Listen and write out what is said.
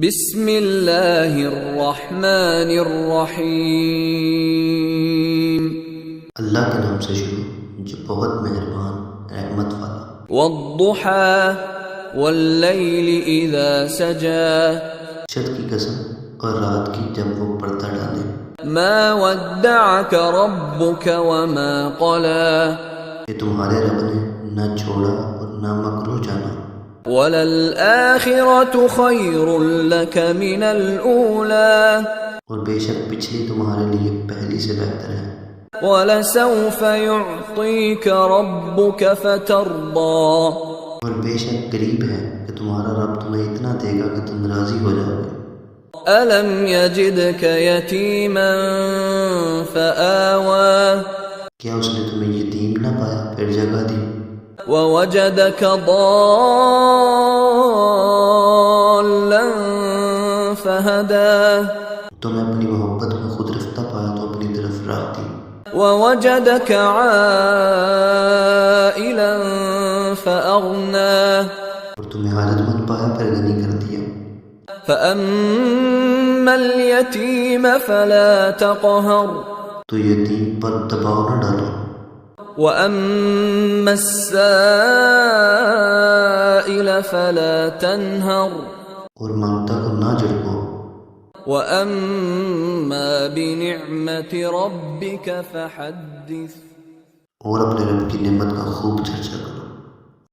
بسم اللہ الرحمن الرحیم، اللہ کے نام سے شروع جو بہت مہربان رحمت والا۔ والضحى واللیل اذا سجا، شد کی قسم اور رات کی جب وہ پردہ ڈالے۔ ما ودعك ربك وما قلى، کہ تمہارے رب نے نہ چھوڑا اور نہ مکروہ جانا۔ وللآخرة خیر لك من الأولى، اور بے شک پچھلی تمہارے لیے پہلی سے بہتر ہے۔ ولسوف يعطيك ربك فترضى، اور بے شک قریب ہے کہ تمہارا رب تمہیں اتنا دے گا کہ تم راضی ہو جاؤ گے۔ ألم يجدك يتيما فآوى، کیا اس نے تمہیں یتیم نہ پایا پھر جگہ دی؟ ووجدك ضالا فهدى، تمہیں اپنی محبت میں خود رفتہ پایا تو اپنی طرف راہ دی۔ ووجدك عائلا فأغنى، اور تمہیں حاجت مند پایا پھر غنی کر دیا۔ فأما اليتيم فلا تقهر، تو یتیم پر دباؤ نہ ڈالو۔ وأما السائل فلا تنهر، اور مانگتا کو نہ جھڑکو۔ وأما بنعمة ربك فحدث، اور اپنے رب کی نعمت کا خوب چرچا کرو۔